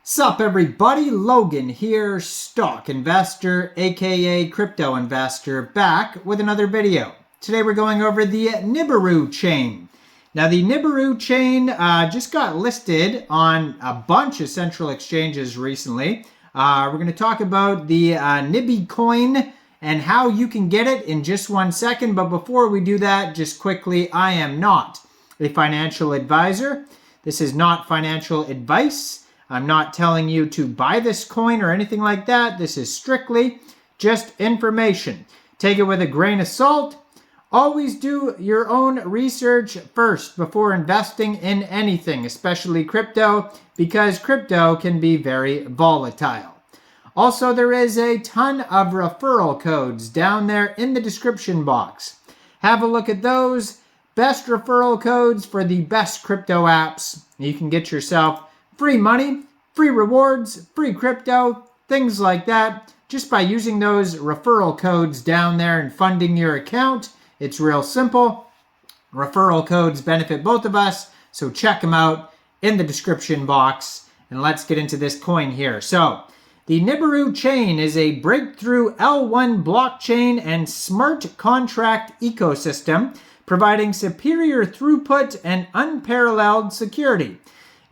Sup everybody, Logan here, stock investor, aka crypto investor, back with another video. Today we're going over the Nibiruchain. Now the Nibiruchain just got listed on a bunch of central exchanges recently. We're going to talk about the Nibi coin and how you can get it in just 1 second. But before we do that, just quickly, I am not a financial advisor. This is not financial advice. I'm not telling you to buy this coin or anything like that. This is strictly just information. Take it with a grain of salt. Always do your own research first before investing in anything, especially crypto, because crypto can be very volatile. Also, there is a ton of referral codes down there in the description box. Have a look at those. Best referral codes for the best crypto apps. You can get yourself free money, free rewards, free crypto, things like that, just by using those referral codes down there and funding your account. It's real simple. Referral codes benefit both of us, so check them out in the description box. And let's get into this coin here. So, the Nibiruchain is a breakthrough L1 blockchain and smart contract ecosystem, providing superior throughput and unparalleled security.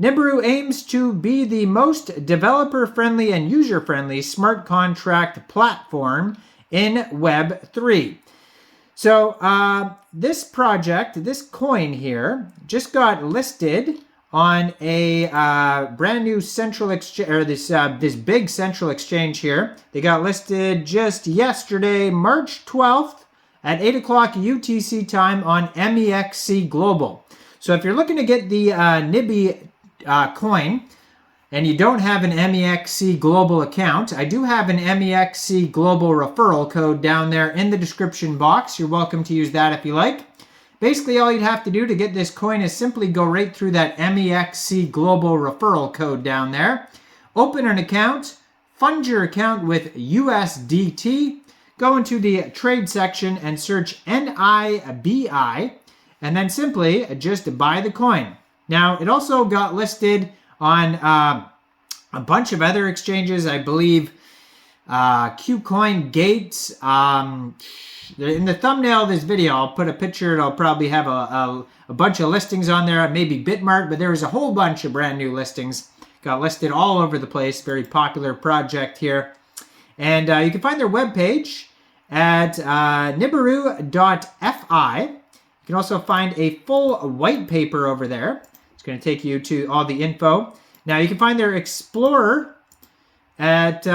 Nibiru aims to be the most developer-friendly and user-friendly smart contract platform in Web3. So this project, this coin here, just got listed on a brand new central exchange, or this big central exchange here. They got listed just yesterday, March 12th at 8 o'clock UTC time on Mexc Global. So if you're looking to get the Nibi coin and you don't have an Mexc Global account, I do have an Mexc Global referral code down there in the description box. You're welcome to use that if you like. Basically, all you'd have to do to get this coin is simply go right through that Mexc Global referral code down there. Open an account, fund your account with USDT, go into the trade section and search NIBI, and then simply just buy the coin. Now, it also got listed on a bunch of other exchanges, I believe Kucoin, Gates. In the thumbnail of this video, I'll put a picture. It'll probably have a bunch of listings on there, maybe Bitmart, but there was a whole bunch of brand new listings. Got listed all over the place. Very popular project here. And you can find their webpage at nibiru.fi. You can also find a full white paper over there. It's going to take you to all the info. Now, you can find their Explorer at,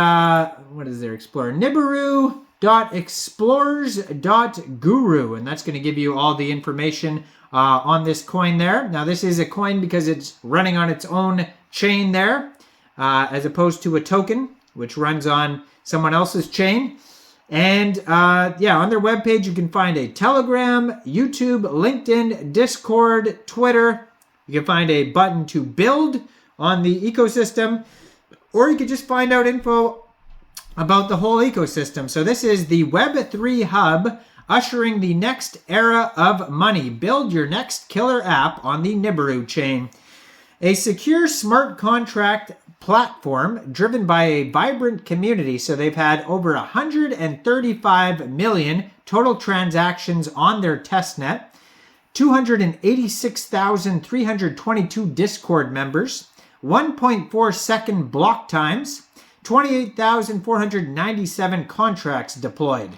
what is their Explorer? Nibiru.explorers.guru, and that's going to give you all the information on this coin there. Now, this is a coin because it's running on its own chain there, as opposed to a token, which runs on someone else's chain. And yeah, on their webpage, you can find a Telegram, YouTube, LinkedIn, Discord, Twitter. You can find a button to build on the ecosystem, or you can just find out info about the whole ecosystem. So this is the Web3 hub, ushering the next era of money. Build your next killer app on the Nibiruchain. A secure smart contract platform driven by a vibrant community. So they've had over 135 million total transactions on their testnet. 286,322 Discord members, 1.4 second block times, 28,497 contracts deployed.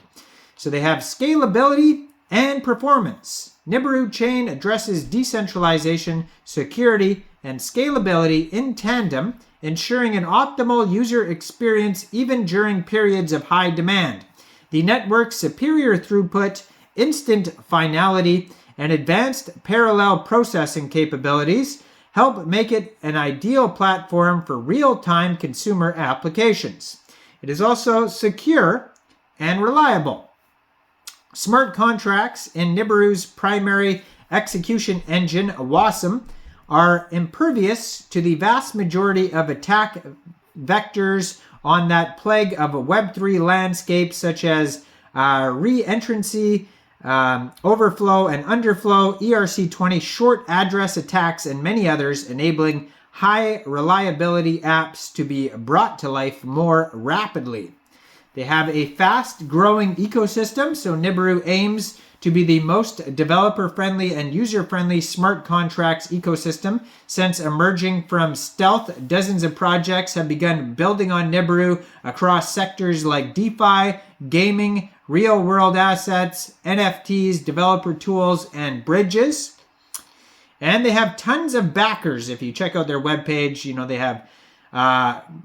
So they have scalability and performance. Nibiruchain addresses decentralization, security, and scalability in tandem, ensuring an optimal user experience even during periods of high demand. The network's superior throughput, instant finality, and advanced parallel processing capabilities help make it an ideal platform for real-time consumer applications. It is also secure and reliable. Smart contracts in Nibiru's primary execution engine, WASM, are impervious to the vast majority of attack vectors on that plague of a Web3 landscape, such as re-entrancy, overflow and underflow, ERC20, short address attacks, and many others, enabling high reliability apps to be brought to life more rapidly. They have a fast growing ecosystem, so Nibiru aims to be the most developer-friendly and user-friendly smart contracts ecosystem. Since emerging from stealth, dozens of projects have begun building on Nibiru across sectors like DeFi, gaming, real-world assets, NFTs, developer tools, and bridges. And they have tons of backers. If you check out their webpage, they have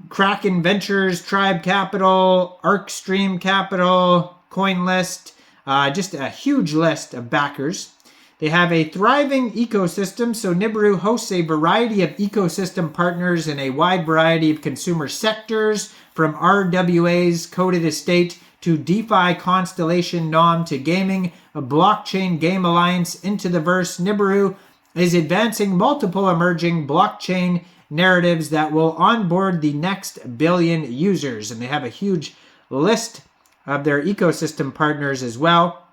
Kraken Ventures, Tribe Capital, ArcStream Capital, CoinList, just a huge list of backers. They have a thriving ecosystem, so Nibiru hosts a variety of ecosystem partners in a wide variety of consumer sectors, from RWA's coded estate to DeFi Constellation Nom to gaming, a blockchain game alliance into the verse. Nibiru is advancing multiple emerging blockchain narratives that will onboard the next billion users. And they have a huge list of their ecosystem partners as well.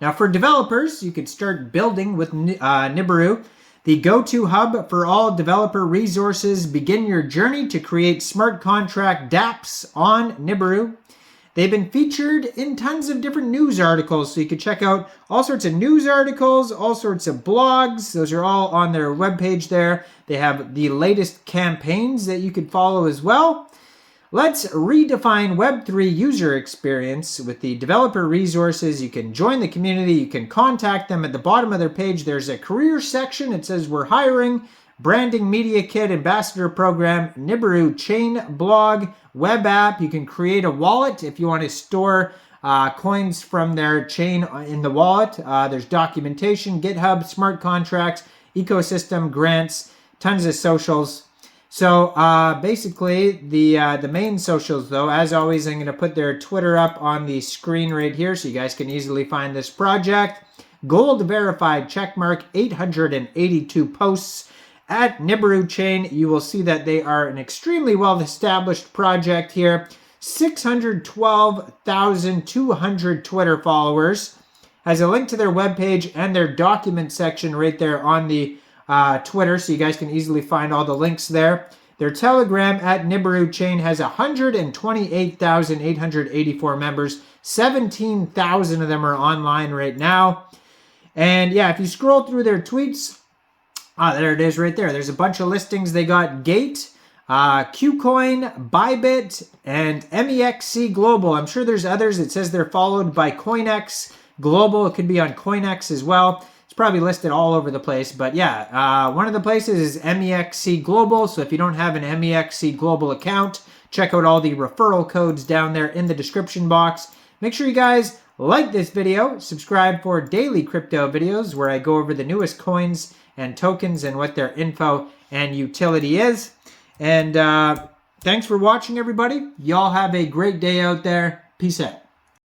Now for developers, you could start building with Nibiru, the go-to hub for all developer resources. Begin your journey to create smart contract dApps on Nibiru. They've been featured in tons of different news articles, so you can check out all sorts of news articles, all sorts of blogs. Those are all on their webpage there. They have the latest campaigns that you could follow as well. Let's redefine Web3 user experience with the developer resources. You can join the community. You can contact them. At the bottom of their page, there's a career section. It says we're hiring, branding media kit, ambassador program, Nibiruchain blog, web app. You can create a wallet if you want to store coins from their chain in the wallet. There's documentation, GitHub, smart contracts, ecosystem, grants, tons of socials. So basically the main socials, though, as always, I'm going to put their Twitter up on the screen right here so you guys can easily find this project. Gold verified checkmark, 882 posts. At Nibiruchain, you will see that they are an extremely well-established project here. 612,200 Twitter followers. Has a link to their webpage and their document section right there on the Twitter, so you guys can easily find all the links there. Their Telegram at Nibiruchain has 128,884 members. 17,000 of them are online right now. And yeah, if you scroll through their tweets, there it is right there. There's a bunch of listings. They got Gate, Kucoin, Bybit, and Mexc Global. I'm sure there's others. It says they're followed by CoinEx Global. It could be on CoinEx as well. It's probably listed all over the place. But yeah, one of the places is Mexc Global. So if you don't have an Mexc Global account, check out all the referral codes down there in the description box. Make sure you guys like this video. Subscribe for daily crypto videos where I go over the newest coins and tokens and what their info and utility is. And thanks for watching, everybody. Y'all have a great day out there. Peace out.